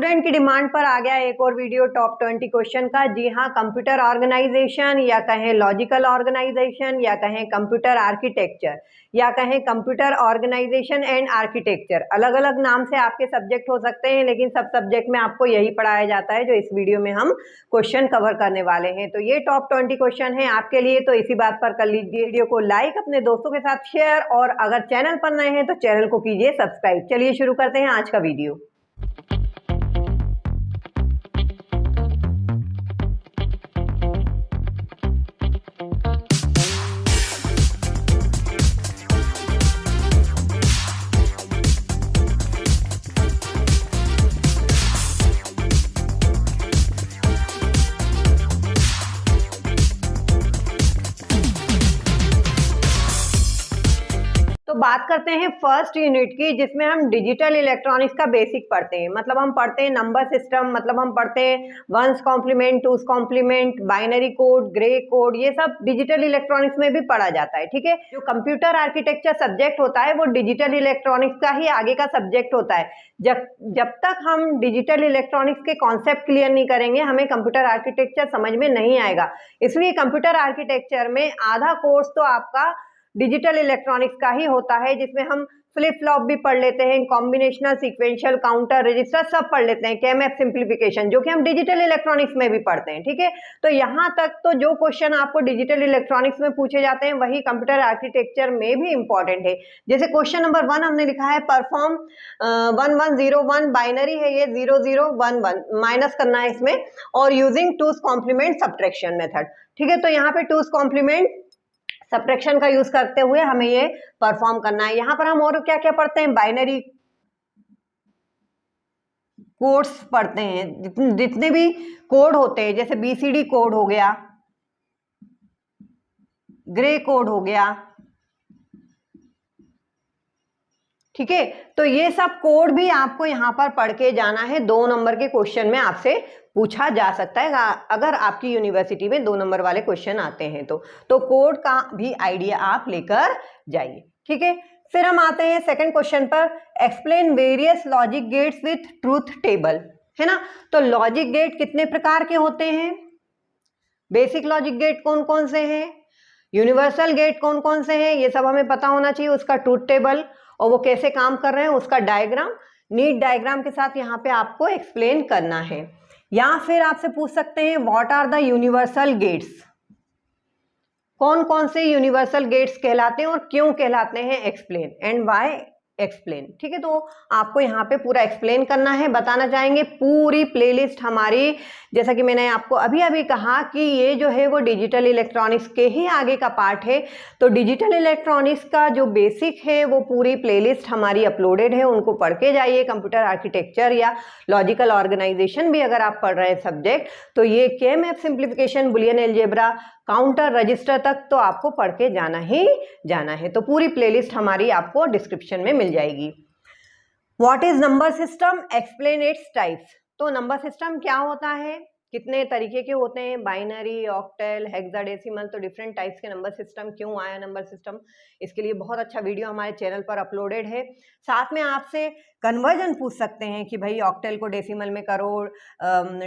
Student की demand पर आ गया एक और वीडियो टॉप 20 क्वेश्चन का। जी हाँ, कंप्यूटर ऑर्गेनाइजेशन या कहें लॉजिकल ऑर्गेनाइजेशन या कहें कंप्यूटर आर्किटेक्चर या कहें कंप्यूटर ऑर्गेनाइजेशन एंड आर्किटेक्चर, अलग अलग नाम से आपके सब्जेक्ट हो सकते हैं, लेकिन सब सब्जेक्ट में आपको यही पढ़ाया जाता है जो इस वीडियो में हम क्वेश्चन कवर करने वाले हैं। तो ये टॉप 20 क्वेश्चन है आपके लिए, तो इसी बात पर कर लीजिए वीडियो को लाइक, अपने दोस्तों के साथ शेयर, और अगर चैनल पर नए हैं तो चैनल को कीजिए सब्सक्राइब। चलिए शुरू करते हैं आज का वीडियो। तो बात करते हैं फर्स्ट यूनिट की, जिसमें हम डिजिटल इलेक्ट्रॉनिक्स का बेसिक पढ़ते हैं। मतलब हम पढ़ते हैं नंबर सिस्टम, मतलब हम पढ़ते हैं one's complement, two's complement, binary code, Gray code, ये सब डिजिटल इलेक्ट्रॉनिक्स में भी पढ़ा जाता है। ठीक है, जो कंप्यूटर आर्किटेक्चर सब्जेक्ट होता है वो डिजिटल इलेक्ट्रॉनिक्स का ही आगे का सब्जेक्ट होता है। जब तक हम डिजिटल इलेक्ट्रॉनिक्स के कॉन्सेप्ट क्लियर नहीं करेंगे, हमें कंप्यूटर आर्किटेक्चर समझ में नहीं आएगा। इसलिए कंप्यूटर आर्किटेक्चर में आधा कोर्स तो आपका डिजिटल इलेक्ट्रॉनिक्स का ही होता है, जिसमें हम फ्लिप फ्लॉप भी पढ़ लेते हैं, कॉम्बिनेशनल, सीक्वेंशियल, काउंटर, रजिस्टर सब पढ़ लेते हैं, के-मैप सिंप्लीफिकेशन, जो कि हम डिजिटल इलेक्ट्रॉनिक्स में भी पढ़ते हैं। ठीक है, तो यहाँ तक तो जो क्वेश्चन आपको डिजिटल इलेक्ट्रॉनिक्स में पूछे जाते हैं वही कंप्यूटर आर्किटेक्चर में भी इंपॉर्टेंट है। जैसे क्वेश्चन नंबर 1 हमने लिखा है परफॉर्म 1101, बाइनरी है ये 0011, माइनस करना है इसमें, और यूजिंग टूस कॉम्प्लीमेंट सब्ट्रैक्शन मेथड। ठीक है, तो यहाँ पे टूस कॉम्प्लीमेंट सब्ट्रैक्शन का यूज करते हुए हमें ये परफॉर्म करना है। यहां पर हम और क्या क्या पढ़ते हैं, बाइनरी कोड्स पढ़ते हैं, जितने भी कोड होते हैं, जैसे बीसीडी कोड हो गया, ग्रे कोड हो गया। ठीक है, तो ये सब कोड भी आपको यहाँ पर पढ़ के जाना है। 2 नंबर के क्वेश्चन में आपसे पूछा जा सकता है, अगर आपकी यूनिवर्सिटी में 2 नंबर वाले क्वेश्चन आते हैं तो कोड का भी आइडिया आप लेकर जाइए। ठीक है, फिर हम आते हैं सेकंड क्वेश्चन पर, explain various logic gates with truth table. है ना, तो लॉजिक गेट कितने प्रकार के होते हैं, बेसिक लॉजिक गेट कौन कौन से हैं, यूनिवर्सल गेट कौन कौन से हैं, ये सब हमें पता होना चाहिए। उसका ट्रूथ टेबल और वो कैसे काम कर रहे हैं, उसका डायग्राम, नीट डायग्राम के साथ यहाँ पे आपको एक्सप्लेन करना है। या फिर आपसे पूछ सकते हैं what are the universal gates, कौन कौन से यूनिवर्सल गेट्स कहलाते हैं और क्यों कहलाते हैं, एक्सप्लेन, एंड व्हाई एक्सप्लेन। ठीक है, तो आपको यहाँ पे पूरा एक्सप्लेन करना है, बताना चाहेंगे। पूरी प्लेलिस्ट हमारी, जैसा कि मैंने आपको अभी अभी कहा कि ये जो है वो डिजिटल इलेक्ट्रॉनिक्स के ही आगे का पार्ट है, तो डिजिटल इलेक्ट्रॉनिक्स का जो बेसिक है वो पूरी प्लेलिस्ट हमारी अपलोडेड है, उनको पढ़ के जाइए। कंप्यूटर आर्किटेक्चर या लॉजिकल ऑर्गेनाइजेशन भी अगर आप पढ़ रहे हैं सब्जेक्ट, तो ये K map simplification, Boolean algebra, counter, register तक तो आपको पढ़ के जाना ही जाना है। तो पूरी प्लेलिस्ट हमारी आपको डिस्क्रिप्शन में मिल जाएगी। What is number system, explain its types. तो नंबर सिस्टम क्या होता है, कितने तरीके के होते हैं, बाइनरी, ऑक्टल, हेक्साडेसिमल, तो डिफरेंट टाइप्स के नंबर सिस्टम, क्यों आया नंबर सिस्टम, इसके लिए बहुत अच्छा वीडियो हमारे चैनल पर अपलोडेड है। साथ में आपसे कन्वर्जन पूछ सकते हैं कि भाई ऑक्टल को डेसिमल में करो,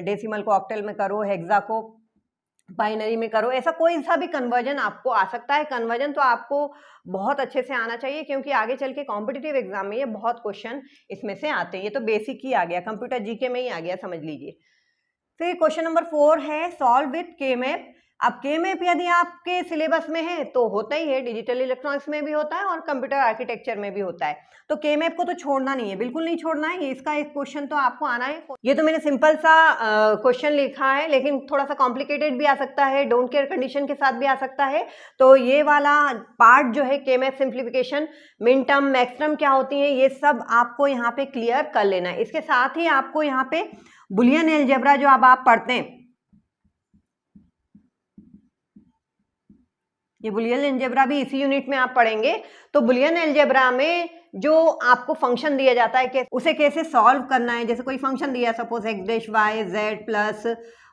डेसिमल को ऑक्टल में करो, हेक्सा को बाइनरी में करो, ऐसा कोई सा भी कन्वर्जन आपको आ सकता है। कन्वर्जन तो आपको बहुत अच्छे से आना चाहिए, क्योंकि आगे चल के कॉम्पिटिटिव एग्जाम में ये बहुत क्वेश्चन इसमें से आते हैं। ये तो बेसिक ही आ गया, कंप्यूटर जीके में ही आ गया, समझ लीजिए। फिर क्वेश्चन नंबर 4 है सॉल्व विथ के-मैप। अब के-मैप यदि आपके सिलेबस में है तो होता ही है, डिजिटल इलेक्ट्रॉनिक्स में भी होता है और कंप्यूटर आर्किटेक्चर में भी होता है। तो के-मैप को तो छोड़ना नहीं है, बिल्कुल नहीं छोड़ना है, इसका एक क्वेश्चन तो आपको आना है। ये तो मैंने सिंपल सा क्वेश्चन लिखा है, लेकिन थोड़ा सा कॉम्प्लिकेटेड भी आ सकता है, डोंट केयर कंडीशन के साथ भी आ सकता है। तो ये वाला पार्ट जो है K map simplification, min term, max term क्या होती है, ये सब आपको यहाँ पे क्लियर कर लेना है। इसके साथ ही आपको यहाँ पे बुलियन अलजेब्रा जो अब आप पढ़ते हैं, ये बुलियन अलजेब्रा भी इसी यूनिट में आप पढ़ेंगे। तो बुलियन अलजेब्रा में जो आपको फंक्शन दिया जाता है कि उसे कैसे सॉल्व करना है, जैसे कोई फंक्शन दिया है, suppose X dash Y Z plus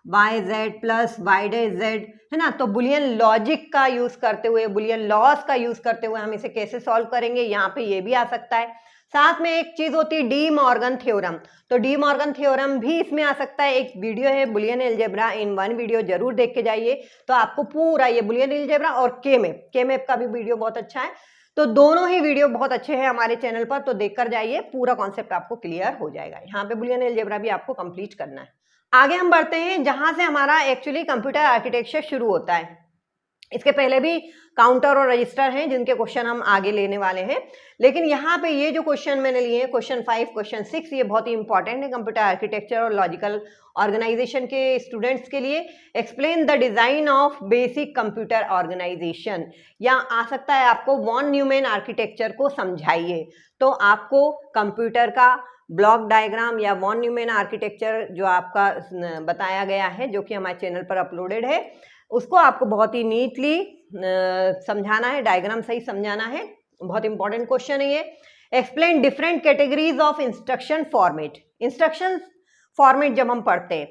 Y Z plus Y dash Z, है ना, तो बुलियन लॉजिक का यूज करते हुए, बुलियन लॉस का यूज करते हुए हम इसे कैसे सॉल्व करेंगे, यहाँ पे ये भी आ सकता है। साथ में एक चीज होती है डी मॉर्गन थ्योरम, तो डी मॉर्गन थ्योरम भी इसमें आ सकता है। एक वीडियो है Boolean algebra in one video, जरूर देख के जाइए, तो आपको पूरा ये बुलियन अलजेब्रा और के मैप का भी वीडियो बहुत अच्छा है, तो दोनों ही वीडियो बहुत अच्छे हैं हमारे चैनल पर, तो देखकर जाइए, पूरा कॉन्सेप्ट आपको क्लियर हो जाएगा। यहाँ पे बुलियन अलजेब्रा भी आपको कंप्लीट करना है। आगे हम बढ़ते हैं जहां से हमारा एक्चुअली कंप्यूटर आर्किटेक्चर शुरू होता है। इसके पहले भी काउंटर और रजिस्टर हैं जिनके क्वेश्चन हम आगे लेने वाले हैं, लेकिन यहाँ पे ये जो क्वेश्चन मैंने लिए हैं, क्वेश्चन 5, क्वेश्चन 6, ये बहुत ही इंपॉर्टेंट है कंप्यूटर आर्किटेक्चर और लॉजिकल ऑर्गेनाइजेशन के स्टूडेंट्स के लिए। Explain the design of basic computer organisation, या आ सकता है आपको वॉन न्यूमैन आर्किटेक्चर को समझाइए। तो आपको कंप्यूटर का ब्लॉक डायग्राम या वॉन न्यूमैन आर्किटेक्चर जो आपका बताया गया है, जो कि हमारे चैनल पर अपलोडेड है, उसको आपको बहुत ही नीटली समझाना है, डायग्राम सही समझाना है। बहुत इंपॉर्टेंट क्वेश्चन है ये। Explain different categories of instruction format. Instruction format जब हम पढ़ते हैं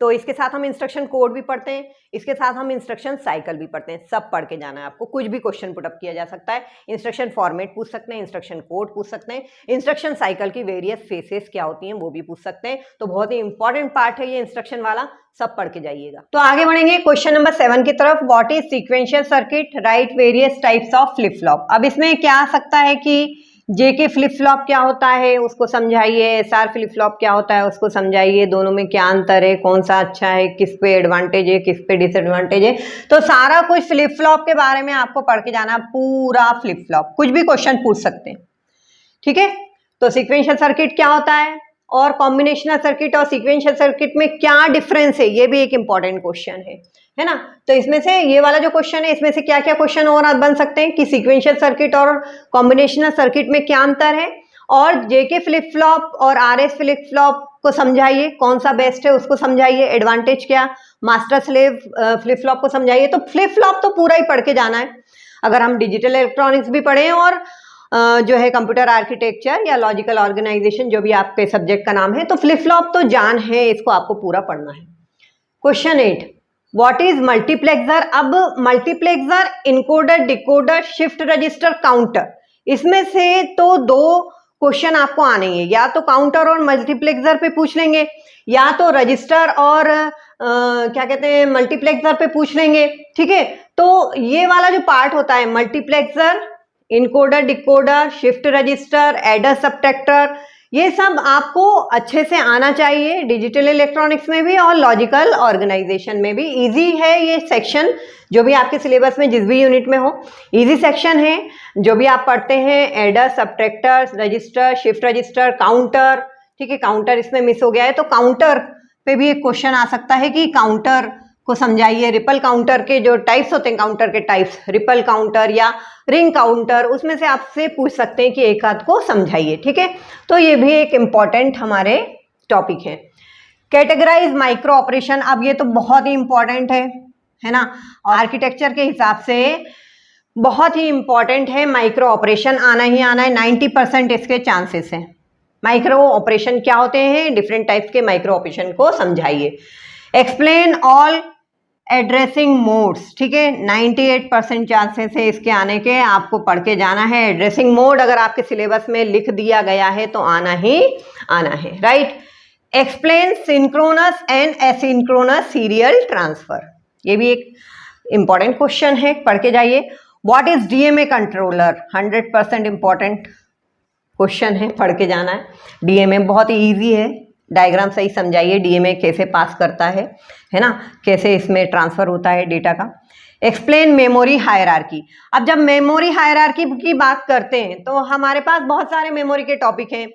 तो इसके साथ हम इंस्ट्रक्शन कोड भी पढ़ते हैं, इसके साथ हम इंस्ट्रक्शन साइकिल भी पढ़ते हैं, सब पढ़ के जाना है आपको। कुछ भी क्वेश्चन पुटअप किया जा सकता है, इंस्ट्रक्शन फॉर्मेट पूछ सकते हैं, इंस्ट्रक्शन कोड पूछ सकते हैं, इंस्ट्रक्शन साइकिल की वेरियस फेसेस क्या होती हैं वो भी पूछ सकते हैं। तो बहुत ही इंपॉर्टेंट पार्ट है ये इंस्ट्रक्शन वाला, सब पढ़ के जाइएगा। तो आगे बढ़ेंगे क्वेश्चन नंबर 7 की तरफ। What is sequential circuit, right various types of flip flop. अब इसमें क्या आ सकता है कि जेके फ्लिप फ्लॉप क्या होता है उसको समझाइए, एसआर फ्लिप फ्लॉप क्या होता है उसको समझाइए, दोनों में क्या अंतर है, कौन सा अच्छा है, किस पे एडवांटेज है, किस पे डिसएडवांटेज है। तो सारा कुछ फ्लिप फ्लॉप के बारे में आपको पढ़ के जाना, पूरा फ्लिप फ्लॉप, कुछ भी क्वेश्चन पूछ सकते हैं, ठीक है। तो सीक्वेंशियल सर्किट क्या होता है और कॉम्बिनेशनल सर्किट और सीक्वेंशियल सर्किट में क्या डिफरेंस है, ये भी एक इंपॉर्टेंट क्वेश्चन है ना। तो इसमें से ये वाला जो क्वेश्चन है, इसमें से क्या क्या क्वेश्चन और बन सकते हैं कि सीक्वेंशियल सर्किट और कॉम्बिनेशनल सर्किट में क्या अंतर है, और जेके फ्लिप फ्लॉप और आरएस फ्लिप फ्लॉप को समझाइए, कौन सा बेस्ट है उसको समझाइए, एडवांटेज क्या, मास्टर स्लेव फ्लिप फ्लॉप को समझाइए। तो फ्लिप फ्लॉप तो पूरा ही पढ़ के जाना है। अगर हम डिजिटल इलेक्ट्रॉनिक्स भी पढ़ें और जो है कंप्यूटर आर्किटेक्चर या लॉजिकल ऑर्गेनाइजेशन, जो भी आपके सब्जेक्ट का नाम है, तो फ्लिप फ्लॉप तो जान है, इसको आपको पूरा पढ़ना है। Question 8, what is multiplexer. अब multiplexer, encoder, decoder, shift register, counter, इसमें से तो दो क्वेश्चन आपको आने हैं, या तो काउंटर और मल्टीप्लेक्सर पे पूछ लेंगे, या तो रजिस्टर और क्या कहते हैं मल्टीप्लेक्सर पे पूछ लेंगे, ठीक है। तो ये वाला जो पार्ट होता है, multiplexer, encoder, decoder, shift register, adder, subtractor, ये सब आपको अच्छे से आना चाहिए डिजिटल इलेक्ट्रॉनिक्स में भी और लॉजिकल ऑर्गेनाइजेशन में भी। इजी है ये सेक्शन, जो भी आपके सिलेबस में जिस भी यूनिट में हो, इजी सेक्शन है। जो भी आप पढ़ते हैं, adder, subtractor, register, shift register, counter, ठीक है। काउंटर इसमें मिस हो गया है, तो काउंटर पे भी एक क्वेश्चन आ सकता है कि काउंटर को समझाइए। रिपल काउंटर के जो टाइप्स होते हैं, काउंटर के टाइप्स, रिपल काउंटर या रिंग काउंटर, उसमें से आपसे पूछ सकते हैं कि एक आध को समझाइए, ठीक है। तो ये भी एक इम्पॉर्टेंट हमारे टॉपिक है। कैटेगराइज माइक्रो ऑपरेशन, अब ये तो बहुत ही इंपॉर्टेंट है ना, आर्किटेक्चर के हिसाब से बहुत ही इंपॉर्टेंट है। माइक्रो ऑपरेशन आना ही आना है, 90% इसके चांसेस हैं। माइक्रो ऑपरेशन क्या होते हैं, डिफरेंट टाइप्स के माइक्रो ऑपरेशन को समझाइए। एक्सप्लेन ऑल एड्रेसिंग मोड्स, ठीक है, 98% चांसेस है इसके आने के, आपको पढ़ के जाना है। एड्रेसिंग मोड अगर आपके सिलेबस में लिख दिया गया है तो आना ही आना है, right. Explain synchronous and asynchronous serial transfer, ये भी एक इंपॉर्टेंट क्वेश्चन है, पढ़ के जाइए। What is DMA controller, 100% important question है, पढ़ के जाना है। डीएमए बहुत ही ईजी है, डायग्राम सही समझाइए, डीएमए कैसे पास करता है ना, कैसे इसमें ट्रांसफर होता है डेटा का। एक्सप्लेन मेमोरी हायरार्की, अब जब मेमोरी हायरार्की की बात करते हैं तो हमारे पास बहुत सारे मेमोरी के टॉपिक हैं।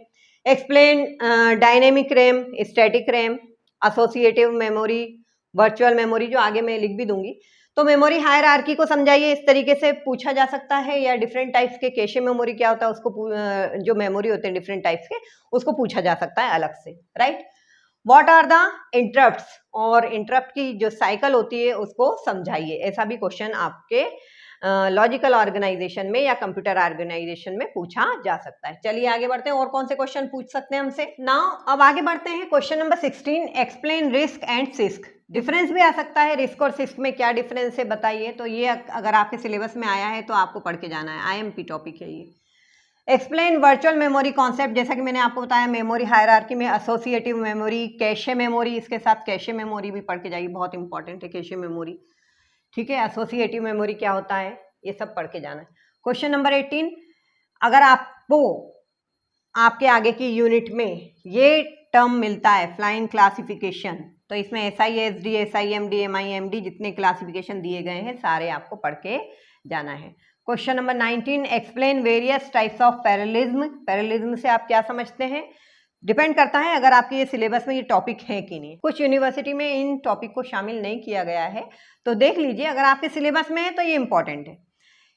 Explain dynamic RAM, static RAM, associative memory, virtual memory, जो आगे मैं लिख भी दूंगी। तो मेमोरी हायरार्की को समझाइए, इस तरीके से पूछा जा सकता है। या डिफरेंट टाइप्स के कैशे मेमोरी क्या होता है उसको, जो मेमोरी होते हैं डिफरेंट टाइप्स के, उसको पूछा जा सकता है अलग से, right. What are the interrupts, और इंटरप्ट की जो साइकिल होती है उसको समझाइए। ऐसा भी क्वेश्चन आपके लॉजिकल ऑर्गेनाइजेशन में या कंप्यूटर ऑर्गेनाइजेशन में पूछा जा सकता है। चलिए आगे बढ़ते हैं, और कौन से क्वेश्चन पूछ सकते हैं हमसे नाउ। अब आगे बढ़ते हैं question number 16, explain risk and six. Difference भी आ सकता है, रिस्क और सिस्क में क्या डिफरेंस है बताइए। तो ये अगर आपके सिलेबस में आया है तो आपको पढ़ के जाना है, आईएमपी टॉपिक है ये। एक्सप्लेन वर्चुअल मेमोरी कॉन्सेप्ट, जैसा कि मैंने आपको बताया मेमोरी हायरार्की में एसोसिएटिव मेमोरी, कैशे मेमोरी, इसके साथ कैशे मेमोरी भी पढ़ के जाइए, बहुत इंपॉर्टेंट है कैशे मेमोरी। ठीक है, एसोसिएटिव मेमोरी क्या होता है ये सब पढ़ के जाना है। क्वेश्चन नंबर 18, अगर आपको आपके आगे की यूनिट में ये टर्म मिलता है फ्लाइंग क्लासिफिकेशन, तो इसमें SISD, SIMD, MIMD जितने क्लासिफिकेशन दिए गए हैं सारे आपको पढ़ के जाना है। Question number 19, explain various types of parallelism. Parallelism से आप क्या समझते हैं, डिपेंड करता है अगर आपके ये सिलेबस में ये टॉपिक है कि नहीं। कुछ यूनिवर्सिटी में इन टॉपिक को शामिल नहीं किया गया है, तो देख लीजिए अगर आपके सिलेबस में है तो ये इंपॉर्टेंट है।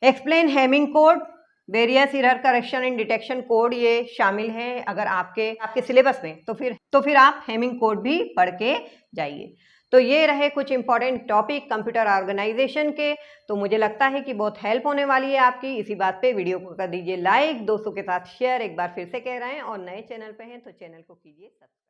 Explain Hamming code, various error correction and detection code, ये शामिल है अगर आपके सिलेबस में, तो फिर आप हेमिंग कोड भी पढ़ के जाइए। तो ये रहे कुछ इंपॉर्टेंट टॉपिक कंप्यूटर ऑर्गेनाइजेशन के। तो मुझे लगता है कि बहुत हेल्प होने वाली है आपकी। इसी बात पे वीडियो को कर दीजिए लाइक, दोस्तों के साथ शेयर, एक बार फिर से कह रहे हैं, और नए चैनल पे हैं तो चैनल को कीजिए सब्सक्राइब।